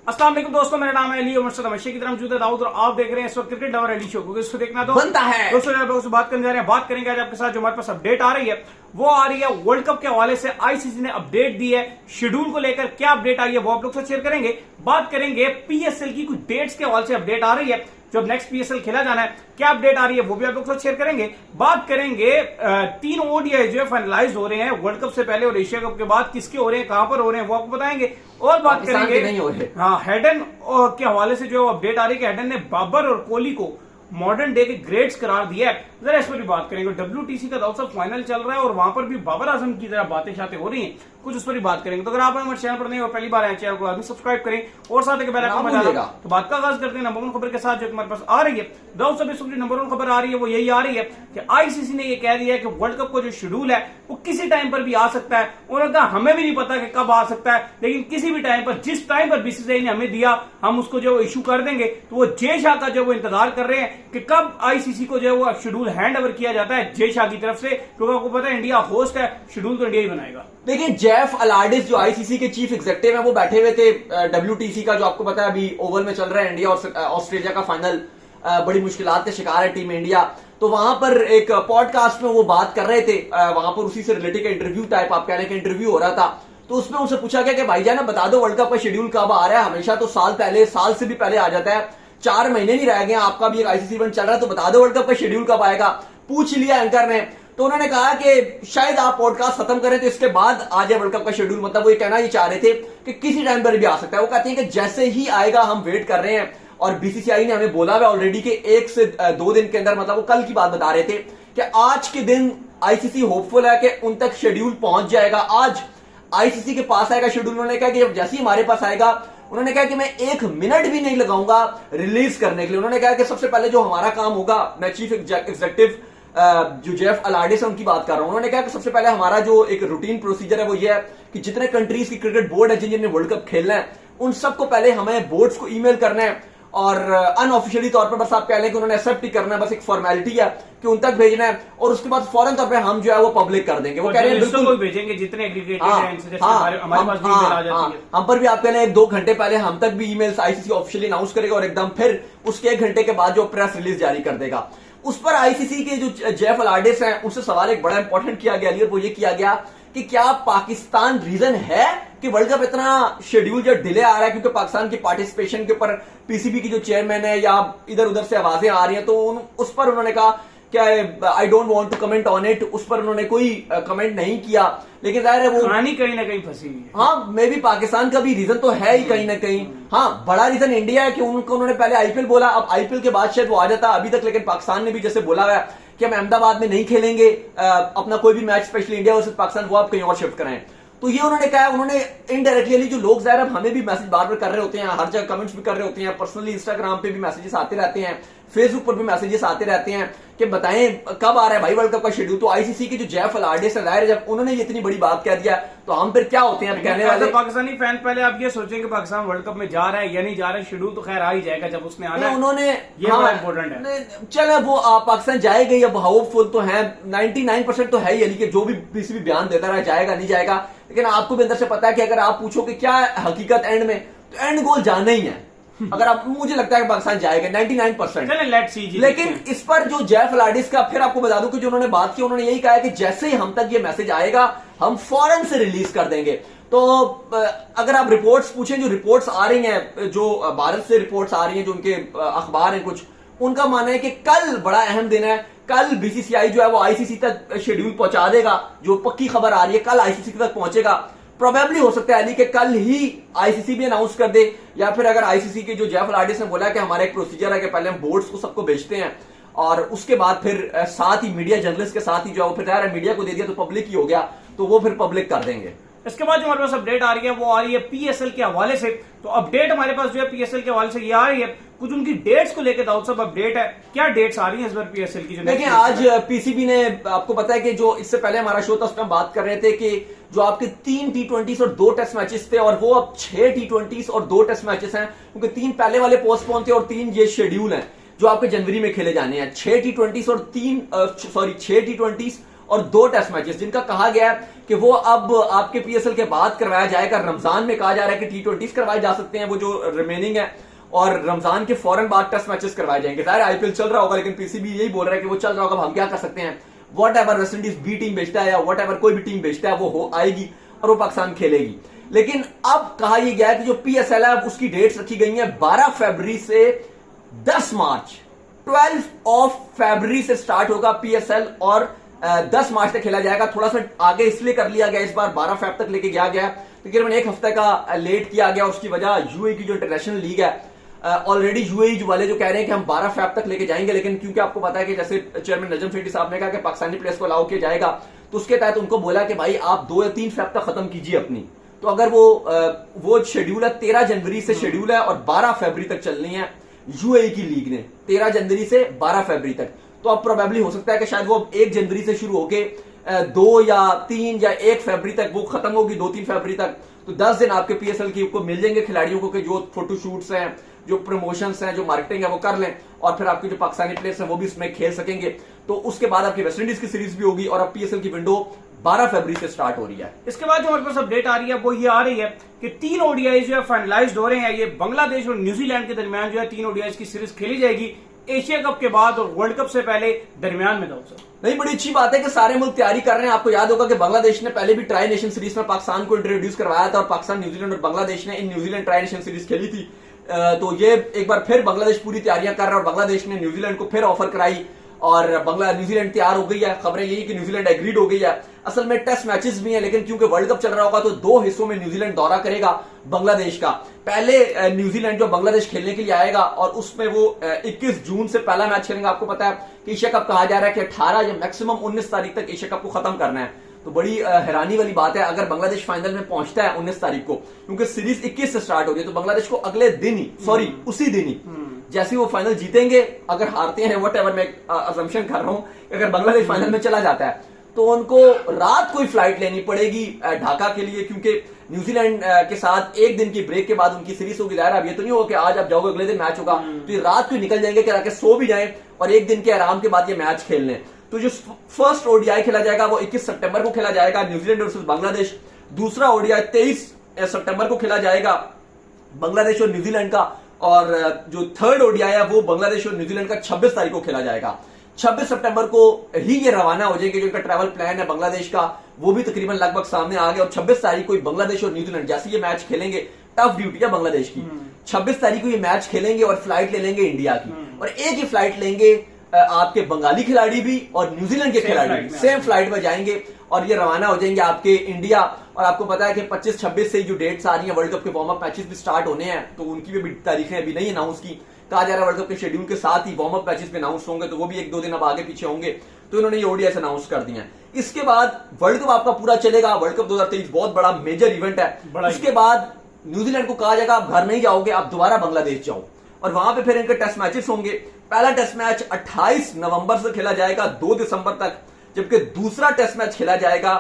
अस्सलाम वालेकुम दोस्तों, मेरा नाम है अली उमर हमेशा की तरह मौजूद है दाऊद और आप देख रहे हैं इस वक्त क्रिकेट लवर अली शो, क्योंकि इसको देखना तो बनता है। दोस्तों बात करने जा रहे हैं। बात करेंगे आज आपके साथ जो हमारे पास अपडेट आ रही है वो आ रही है वर्ल्ड कप के हवाले से। आईसीसी ने अपडेट दी है शेड्यूल को लेकर, क्या अपडेट आई है वो आप लोग से शेयर करेंगे। बात करेंगे पीएसएल की कुछ डेट्स के हवाले से अपडेट आ रही है, जब नेक्स्ट पीएसएल खेला जाना है क्या अपडेट आ रही है वो भी आप लोग से शेयर करेंगे। बात करेंगे 3 ओडीआई जो है फाइनलाइज हो रहे हैं वर्ल्ड कप से पहले और एशिया कप के बाद, किसके हो रहे हैं, कहां पर हो रहे हैं वो आपको बताएंगे। और बात करेंगे नहीं हो रहे। हाँ, हेडन के हवाले से जो अपडेट आ रही है कि हेडन ने बाबर और कोहली को मॉडर्न डे के ग्रेड्स करार दिया है, जरा इस पर भी बात करेंगे। डब्ल्यूटीसी का दाऊद फाइनल चल रहा है और वहां पर भी बाबर आजम की तरह बातें शातें हो रही हैं, कुछ उस पर भी बात करेंगे। तो अगर आप हमारे चैनल पर नहीं हो, पहली बार आए चैनल को आदमी सब्सक्राइब करें और साथ ही बेल आइकन बजाना। तो बात का आगाज करते हैं नंबर 1 खबर के साथ जो हमारे पास आ रही है। दाऊद साहब, इस वक्त नंबर 1 खबर आ रही है वो यही आ रही है कि आईसीसी ने ये कह दिया है कि वर्ल्ड कप का जो शेड्यूल है वो किसी टाइम पर भी आ सकता है। उन्होंने कहा हमें भी नहीं पता कि कब आ सकता है, लेकिन किसी भी टाइम पर, जिस टाइम पर बीसीसीआई ने हमें दिया हम उसको जो इशू कर देंगे। तो वो जय शाह का जो वो इंतजार कर रहे हैं कि कब आईसीसी को जो है वो शेड्यूल हैंड ओवर किया जाता है जय शाह की तरफ से, क्योंकि आपको पता है इंडिया होस्ट है, शेड्यूल तो इंडिया ही बनाएगा। देखिए, जेफ अलाडिस जो आईसीसी के चीफ एग्जीक्यूटिव हैं वो बैठे हुए थे डब्ल्यूटीसी का, जो आपको पता है अभी ओवल में चल रहा है इंडिया और ऑस्ट्रेलिया का फाइनल। बड़ी मुश्किलात का शिकार है टीम इंडिया। तो वहां पर एक पॉडकास्ट में वो बात कर रहे थे, वहां पर उसी से रिलेटेड का इंटरव्यू टाइप आप कह रहे हैं कि इंटरव्यू हो रहा था। तो उसमें उनसे पूछा गया कि भाईजान बता दो वर्ल्ड कप का शेड्यूल कब आ रहा है। हमेशा तो साल से भी पहले आ जाता है, 4 महीने नहीं रह गए, आपका भी एक आईसीसी इवेंट चल रहा है, तो बता दो वर्ल्ड कप का शेड्यूल कब आएगा। पूछ लिया एंकर ने, तो उन्होंने कहा कि शायद आप पॉडकास्ट खत्म करें तो इसके बाद आ जाए वर्ल्ड कप का शेड्यूल। मतलब वो ये कहना ही चाह रहे थे कि किसी टाइम पर भी आ सकता है। वो कहते हैं कि जैसे ही आएगा हम वेट कर रहे हैं, और बीसीसीआई ने हमें बोला हुआ ऑलरेडी कि 1 से 2 दिन के अंदर, मतलब वो कल की बात बता रहे थे कि आज के दिन आईसीसी होपफुल है कि उन तक शेड्यूल पहुंच जाएगा। आज आईसीसी के पास आएगा शेड्यूल। उन्होंने कहा कि जब जैसे ही हमारे पास आएगा, उन्होंने कहा कि मैं 1 मिनट भी नहीं लगाऊंगा रिलीज करने के लिए। उन्होंने कहा कि सबसे पहले जो हमारा काम होगा, मैं चीफ एग्जीक्यूटिव जो जेफ अलाडिस है उनकी बात कर रहा हूं, उन्होंने कहा कि सबसे पहले हमारा जो एक रूटीन प्रोसीजर है वो ये है कि जितने कंट्रीज की क्रिकेट बोर्ड है जिन्हें वर्ल्ड कप खेलना है, उन सबको पहले हमें बोर्ड्स को ईमेल करना है और अनऑफिशियली तौर पर बस आप कह लें कि उन्होंने एक्सेप्ट ही करना है, बस एक फॉर्मेलिटी है कि उन तक भेजना है, और उसके बाद फौरन तौर पर हम जो है वो पब्लिक कर देंगे। वो कह रहे हैं बिल्कुल भेजेंगे जितने एग्रीगेटेड हैं, इनसे हमारे पास भी ईमेल आ जाती है। हम पर भी आप कह रहे हैं 1-2 घंटे पहले हम तक भी ईमेल्स आईसीसी ऑफिशियली अनाउंस करेगा और एकदम फिर उसके 1 घंटे के बाद जो प्रेस रिलीज जारी कर देगा। उस पर आईसीसी के जो जेफ अलाडिस हैं उनसे सवाल एक बड़ा इंपॉर्टेंट किया गया, वो ये किया गया कि क्या पाकिस्तान रीजन है कि वर्ल्ड कप इतना शेड्यूल जो डिले आ रहा है, क्योंकि पाकिस्तान की पार्टिसिपेशन के ऊपर पीसीबी की जो चेयरमैन है या इधर उधर से आवाजें आ रही हैं। तो उस पर उन्होंने कहा क्या I don't want to comment on it, उस पर उन्होंने कोई कमेंट नहीं किया। लेकिन जाहिर है वो कहानी कहीं ना कहीं फंसी हुई है। हाँ, मे भी पाकिस्तान का भी रीजन तो है ही कहीं ना कहीं। हाँ, बड़ा रीजन इंडिया है कि उन्होंने पहले आईपीएल बोला, अब आईपीएल के बाद शायद वो आ जाता अभी तक, लेकिन पाकिस्तान ने भी जैसे बोला हुआ है कि हम अहमदाबाद में नहीं खेलेंगे अपना कोई भी match, specially India versus Pakistan, वो आप कहीं और शिफ्ट कराएं। तो ये उन्होंने कहा। उन्होंने इनडायरेक्टली जो लोग जाहिर हमें भी मैसेज बार बार कर रहे होते हैं, हर जगह कमेंट्स भी कर रहे होते हैं, पर्सनली इंस्टाग्राम पे भी मैसेजेस आते रहते हैं, फेसबुक पर भी मैसेजेस आते रहते हैं कि बताएं कब आ रहा है भाई वर्ल्ड कप का शेड्यूल। तो आईसीसी के जो जेफ अलाडिस है, जाहिर है जब उन्होंने ये इतनी बड़ी बात कह दिया तो हम फिर क्या होते हैं कहने वाले। पाकिस्तानी फैन पहले आप ये सोचें कि पाकिस्तान वर्ल्ड कप में जा रहा है या नहीं जा रहा है, शेड्यूल तो खैर आ ही जाएगा जब उसने आना है। उन्होंने ये बड़ा इंपॉर्टेंट है। चले वो पाकिस्तान जाएगा ही, अब होपफुल तो है 99% तो है ही, यानी कि जो भी पीसीबी बयान देता रहा जाएगा नहीं जाएगा। लेकिन आपको भी अंदर से पता है कि अगर आप पूछो कि क्या हकीकत एंड में, तो एंड गोल जाना ही है। अगर आप, मुझे लगता है कि पाकिस्तान जाएगा 99%। लेकिन इस पर जो जेफ अलाडिस का, फिर आपको बता दूं कि जो उन्होंने बात की, उन्होंने यही कहा है कि जैसे ही हम तक ये मैसेज आएगा हम फौरन से रिलीज कर देंगे। तो अगर आप रिपोर्ट्स पूछें, जो रिपोर्ट्स आ रही हैं, जो भारत से रिपोर्ट्स आ रही हैं, जो उनके अखबार हैं कुछ, उनका मानना है कि कल बड़ा अहम दिन है। कल बीसीसीआई जो है वो आईसीसी तक शेड्यूल पहुंचा देगा, जो पक्की खबर आ रही है कल आईसीसी तक पहुंचेगा। प्रोबेबली हो सकता है अली कि कल ही आईसीसी भी अनाउंस कर दे, या फिर अगर आईसीसी के जो जेफ अलाडिस ने बोला कि हमारा एक प्रोसीजर है कि पहले हम बोर्ड्स को सबको भेजते हैं और उसके बाद फिर साथ ही मीडिया जर्नलिस्ट के साथ ही जो है फिर यार मीडिया को दे दिया तो पब्लिक ही हो गया, तो वो फिर पब्लिक कर देंगे। इसके बाद जो हमारे पास अपडेट आ रही है वो आ रही है पीएसएल के हवाले से। तो अपडेट हमारे पास जो है पीएसएल के हवाले से ये आ रही है, कुछ उनकी डेट्स को लेकर दाऊद साहब अपडेट है, क्या डेट्स आ रही है इस बार पीएसएल की? देखिए, आज पीसीबी ने, आपको पता है कि जो इससे पहले हमारा शो था उसमें बात कर रहे थे कि जो आपके 3 टी20 और 2 टेस्ट मैचेस थे, और वो अब 6 टी20 और 2 टेस्ट मैचेस हैं, क्योंकि 3 पहले वाले पोस्टपोन थे और 3 ये शेड्यूल हैं जो आपके जनवरी में खेले जाने हैं। 6 टी20 और 6 टी20 और 2 टेस्ट मैचेस जिनका कहा गया है कि वो अब आपके पीएसएल के बाद करवाया जाएगा। रमजान में कहा जा रहा है कि T20 करवाए जा सकते हैं वो जो रिमेनिंग है, और रमजान के फौरन बाद टेस्ट मैचेस करवाए जाएंगे। जाहिर आईपीएल चल रहा होगा, लेकिन पीसीबी यही बोल रहा है कि वो चल रहा होगा, हम क्या कर सकते हैं, whatever West Indies B team भेजता है या वॉट एवर कोई भी टीम भेजता है वो आएगी और वो पाकिस्तान खेलेगी। लेकिन अब कहा यह गया है कि जो पीएसएल है उसकी डेट्स रखी गई है 12 फरवरी से 10 मार्च, 12 फरवरी से स्टार्ट होगा पीएसएल और 10 मार्च तक खेला जाएगा। थोड़ा सा आगे इसलिए कर लिया गया, इस बार 12 फरवरी तक लेके गया तकरीबन 1 हफ्ते का लेट किया गया। उसकी वजह यूएई की जो इंटरनेशनल लीग है, ऑलरेडी यूएई वाले जो कह रहे हैं कि हम 12 फरवरी तक लेके जाएंगे, लेकिन क्योंकि आपको पता है कि जैसे चेयरमैन नजम सेठी साहब ने कहा कि पाकिस्तानी प्लेयर्स को अलाउ किया जाएगा, तो उसके तहत उनको बोला कि भाई आप 2 या 3 फरवरी तक खत्म कीजिए अपनी। तो अगर वो शेड्यूल है 13 जनवरी से शेड्यूल है और 12 फरवरी तक चलनी है यूएई की लीग ने, 13 जनवरी से 12 फरवरी तक। तो अब प्रोबेबली हो सकता है कि शायद वो 1 जनवरी से शुरू होके 2 या 3 या 1 फरवरी तक वो खत्म होगी, 2-3 फरवरी तक। तो 10 दिन आपके पीएसएल की को मिल जाएंगे खिलाड़ियों को कि जो फोटोशूट्स हैं, जो प्रमोशंस हैं, जो मार्केटिंग है वो कर लें, और फिर आपके जो पाकिस्तानी प्लेयर्स हैं वो भी इसमें खेल सकेंगे। तो उसके बाद आपकी वेस्ट इंडीज की सीरीज भी होगी और अब पीएसएल की विंडो 12 फरवरी से स्टार्ट हो रही है। इसके बाद जो हमारे पास अपडेट आ रही है वो ये आ रही है कि 3 ओडीआई जो है फाइनलाइज्ड हो रहे हैं। ये बांग्लादेश और न्यूजीलैंड के दरमियान जो है 3 ओडीआई की सीरीज खेली जाएगी एशिया कप के बाद और वर्ल्ड कप से पहले दरमियान में। नहीं, बड़ी अच्छी बात है कि सारे मुल्क तैयारी कर रहे हैं। आपको याद होगा कि बांग्लादेश ने पहले भी ट्राई नेशन सीरीज में पाकिस्तान को इंट्रोड्यूस करवाया था और पाकिस्तान, न्यूजीलैंड और बांग्लादेश ने in New Zealand tri nation series खेली थी। तो ये एक बार फिर बांग्लादेश पूरी तैयारियां कर रहा है और बांग्लादेश ने न्यूजीलैंड को फिर ऑफर कराई और न्यूजीलैंड तैयार हो गई है। खबरें यही कि न्यूजीलैंड एग्रीड हो गई है। असल में टेस्ट मैचेस भी हैं, लेकिन क्योंकि वर्ल्ड कप चल रहा होगा तो 2 हिस्सों में न्यूजीलैंड दौरा करेगा बांग्लादेश का। पहले न्यूजीलैंड जो बांग्लादेश खेलने के लिए आएगा और उसमें वो 21 जून से पहला मैच खेलेंगे। आपको पता है कि एशिया कप कहा जा रहा है कि 18 या मैक्सिमम 19 तारीख तक एशिया कप को खत्म करना है। तो बड़ी हैरानी वाली बात है अगर बांग्लादेश फाइनल में पहुंचता है 19 तारीख को, क्योंकि सीरीज 21 से स्टार्ट हो रही है, तो बांग्लादेश को अगले दिन ही, सॉरी उसी दिन ही जैसे वो फाइनल जीतेंगे, अगर हारते हैं वट एवर, मैं असम्पशन कर रहा हूं, अगर बांग्लादेश फाइनल में चला जाता है तो उनको रात कोई फ्लाइट लेनी पड़ेगी ढाका के लिए, क्योंकि न्यूजीलैंड के साथ 1 दिन की ब्रेक के बाद उनकी सीरीज होगी। अब ये तो नहीं होगा कि आज आप जाओगे अगले दिन मैच होगा, तो ये रात को निकल जाएंगे कि आके सो भी जाएं और 1 दिन के आराम के बाद ये मैच खेल लें। तो जो फर्स्ट ओडीआई खेला जाएगा वो 21 सितंबर को खेला जाएगा, न्यूजीलैंड वर्सेस बांग्लादेश। दूसरा ओडीआई 23 सितंबर को खेला जाएगा, बांग्लादेश और न्यूजीलैंड का। और जो थर्ड ओडीआई है वो बांग्लादेश और न्यूजीलैंड का 26 तारीख को खेला जाएगा। 26 सितंबर को ही ये रवाना हो जाएंगे। जो इनका ट्रैवल प्लान है बांग्लादेश का वो भी तकरीबन लगभग सामने आ गया और 26 तारीख को बांग्लादेश और न्यूजीलैंड जैसे ये मैच खेलेंगे, टफ ड्यूटी है बांग्लादेश की। 26 तारीख को ये मैच खेलेंगे और फ्लाइट ले लेंगे इंडिया की, और एक ही फ्लाइट लेंगे आपके बंगाली खिलाड़ी भी और न्यूजीलैंड के खिलाड़ी भी, सेम फ्लाइट में जाएंगे और ये रवाना हो जाएंगे आपके इंडिया। और आपको पता है कि 25-26 से जो डेट्स आ रही हैं, वर्ल्ड कप के वार्म अप मैचेस भी स्टार्ट होने हैं, तो उनकी भी तारीखें अभी नहीं अनाउंस की। कहा जा रहा है वर्ल्ड कप के शेड्यूल के साथ ही वार्म अप मैचेस भी अनाउंस होंगे, तो वो भी 1-2 दिन अब आगे पीछे होंगे। तो इन्होंने ये ओडीआई अनाउंस कर दिया है। इसके बाद वर्ल्ड कप आपका पूरा चलेगा। वर्ल्ड कप 2023 बहुत बड़ा मेजर इवेंट है। उसके बाद न्यूजीलैंड को कहा जाएगा आप घर नहीं जाओगे, आप दोबारा बांग्लादेश जाओ, और वहां पे फिर इनके टेस्ट मैचेस होंगे। पहला टेस्ट मैच 28 नवंबर से खेला जाएगा 2 दिसंबर तक, जबकि दूसरा टेस्ट मैच खेला जाएगा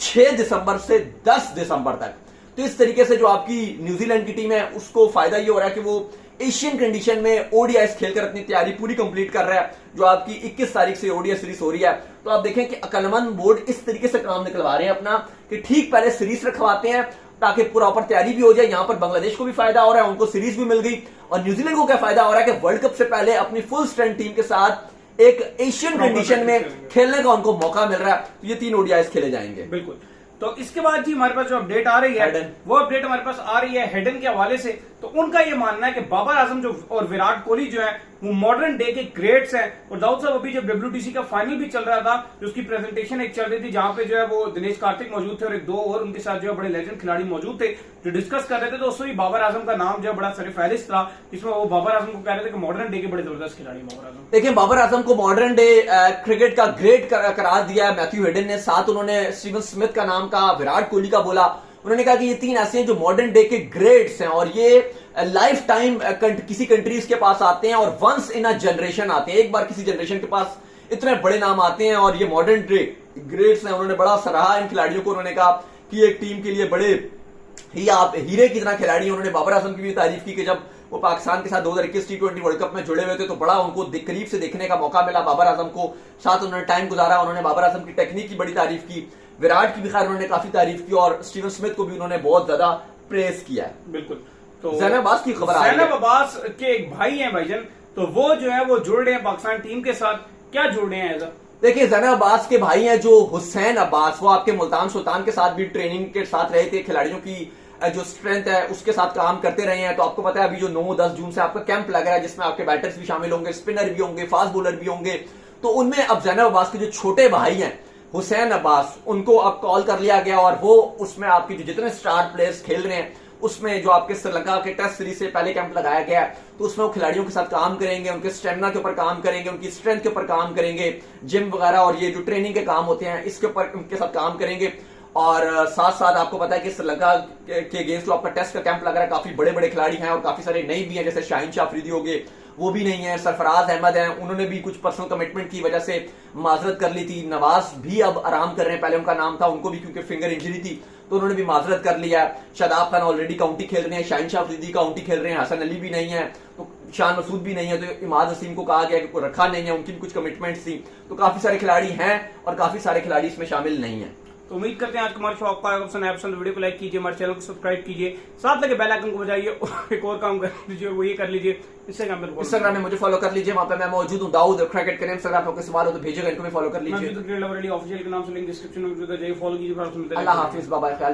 6 दिसंबर से 10 दिसंबर तक। तो इस तरीके से जो आपकी न्यूजीलैंड की टीम है उसको फायदा ये हो रहा है कि वो एशियन कंडीशन में ओडीआईस खेलकर अपनी तैयारी पूरी कंप्लीट कर रहा है। जो आपकी 21 तारीख से ओडीआई सीरीज हो रही है, तो आप देखें कि अकलमंद बोर्ड इस तरीके से काम निकलवा रहे हैं अपना कि ठीक पहले सीरीज रखवाते हैं ताकि प्रॉपर तैयारी भी हो जाए। यहां पर बांग्लादेश को भी फायदा हो रहा है, उनको सीरीज भी मिल गई, और न्यूजीलैंड को क्या फायदा हो रहा है कि वर्ल्ड कप से पहले अपनी फुल स्ट्रेंथ टीम के साथ एक एशियन कंडीशन में खेलने का उनको मौका मिल रहा है। तो ये 3 ओडीआईस खेले जाएंगे। बिल्कुल। तो इसके बाद जी हमारे पास जो अपडेट आ रही है वो अपडेट हमारे पास आ रही है हेडन के हवाले से। तो उनका ये मानना है कि बाबर आजम जो और विराट कोहली जो है वो मॉडर्न डे के ग्रेट्स हैं। और दाऊद साहब अभी जब WTC का फाइनल भी चल रहा था, जो उसकी प्रेजेंटेशन एक चल रही थी, जहां पे जो है वो दिनेश कार्तिक मौजूद थे और 1-2 और उनके साथ जो है बड़े लेजेंड खिलाड़ी मौजूद थे जो डिस्कस कर रहे थे। तो उसमें भी बाबर आजम का नाम जो है बड़ा सरफहरिस्त था, जिसमें वो बाबर आजम को कह रहे थे कि मॉडर्न डे के बड़े जबरदस्त खिलाड़ी बाबर आजम। देखिए, बाबर आजम को मॉडर्न डे क्रिकेट का ग्रेट करार दिया है मैथ्यू हेडन ने। साथ उन्होंने स्टीवन स्मिथ का नाम कहा, विराट कोहली का बोला। उन्होंने कहा कि ये 3 ऐसे हैं जो मॉडर्न डे के ग्रेट्स हैं और ये लाइफ टाइम किसी कंट्रीज के पास आते हैं और वंस इन अ जनरेशन आते हैं। एक बार किसी जनरेशन के पास इतने बड़े नाम आते हैं और ये मॉडर्न डे ग्रेट्स हैं। उन्होंने बड़ा सराहा इन खिलाड़ियों को। उन्होंने कहा कि एक टीम के लिए बड़े ही आप हीरे की तरह खिलाड़ी हैं। उन्होंने बाबर आजम की भी तारीफ की कि जब वो पाकिस्तान के साथ 2021 T20 वर्ल्ड कप में जुड़े हुए थे तो बड़ा उनको करीब से देखने का मौका मिला बाबर आजम को, साथ उन्होंने टाइम गुजारा। उन्होंने बाबर आजम की टेक्निक की बड़ी तारीफ की, विराट की भी खैर उन्होंने काफी तारीफ की और स्टीवन स्मिथ को भी उन्होंने बहुत ज्यादा प्रेस किया है। बिल्कुल। तो ज़ैनब अब्बास की खबर आ रही है। ज़ैनब अब्बास के एक भाई हैं भाईजान, तो वो जो है वो जुड़ रहे हैं पाकिस्तान टीम के साथ। क्या जुड़ रहे हैं ऐसा? देखिए ज़ैनब अब्बास के भाई हैं जो हुसैन अब्बास, वो आपके मुल्तान सुल्तान के साथ भी ट्रेनिंग के साथ रहे थे, खिलाड़ियों की जो स्ट्रेंथ है उसके साथ काम करते रहे हैं। तो आपको पता है अभी जो 9-10 जून से आपका कैंप लग रहा है जिसमें आपके बैटर्स भी शामिल होंगे, स्पिनर भी होंगे, फास्ट बॉलर भी होंगे। तो उनमें अब ज़ैनब अब्बास के जो छोटे भाई हैं हुसैन अब्बास, उनको अब कॉल कर लिया गया और वो उसमें आपकी जो जितने स्टार प्लेयर्स खेल रहे हैं उसमें जो आपके श्रीलंका के टेस्ट सीरीज से पहले कैंप लगाया गया है तो उसमें वो खिलाड़ियों के साथ काम करेंगे, उनके स्टेमिना के ऊपर काम करेंगे, उनकी स्ट्रेंथ के ऊपर काम करेंगे, जिम वगैरह और ये जो ट्रेनिंग के काम होते हैं इसके ऊपर उनके साथ काम करेंगे। और साथ साथ आपको पता है कि श्रीलंका के अगेंस्ट जो आपका टेस्ट का कैंप लग रहा है काफी बड़े बड़े खिलाड़ी हैं और काफी सारे नई भी हैं, जैसे शाहीन शाह अफरीदी हो गए, वो भी नहीं है, सरफराज अहमद हैं, उन्होंने भी कुछ पर्सनल कमिटमेंट की वजह से माजरत कर ली थी। नवाज भी अब आराम कर रहे हैं, पहले उनका नाम था, उनको भी क्योंकि फिंगर इंजरी थी तो उन्होंने भी माजरत कर लिया। शादाब खान ऑलरेडी काउंटी खेल रहे हैं, शाहीन शाह अफरीदी काउंटी खेल रहे हैं, हसन अली भी नहीं है, तो शान मसूद भी नहीं है, तो इमाद वसीम को कहा गया कि कोई रखा नहीं है, उनकी भी कुछ कमिटमेंट्स थी। तो काफी सारे खिलाड़ी हैं और काफी सारे खिलाड़ी इसमें शामिल नहीं है। तो उम्मीद करते हैं आज हमारे शो आपको आएगा पसंद है। पसंद वीडियो को लाइक कीजिए, हमारे चैनल को सब्सक्राइब कीजिए, साथ लगे बेल आइकन को बजाइए और एक और काम कर लीजिए, वो ये कर लीजिए इंस्टाग्राम में मुझे फॉलो कर लीजिए, वहां पे मैं मौजूद हूँ, दाऊद क्रिकेट करें। इंस्टाग्राम पे कोई सवाल हो तो भेजिएगा, इनको भी फॉलो कर लीजिए। ऑफिशियल के नाम से लिंक डिस्क्रिप्शन में मौजूद है, जाइए फॉलो कीजिए। अल्लाह हाफिज, बाय बाय, ख्याल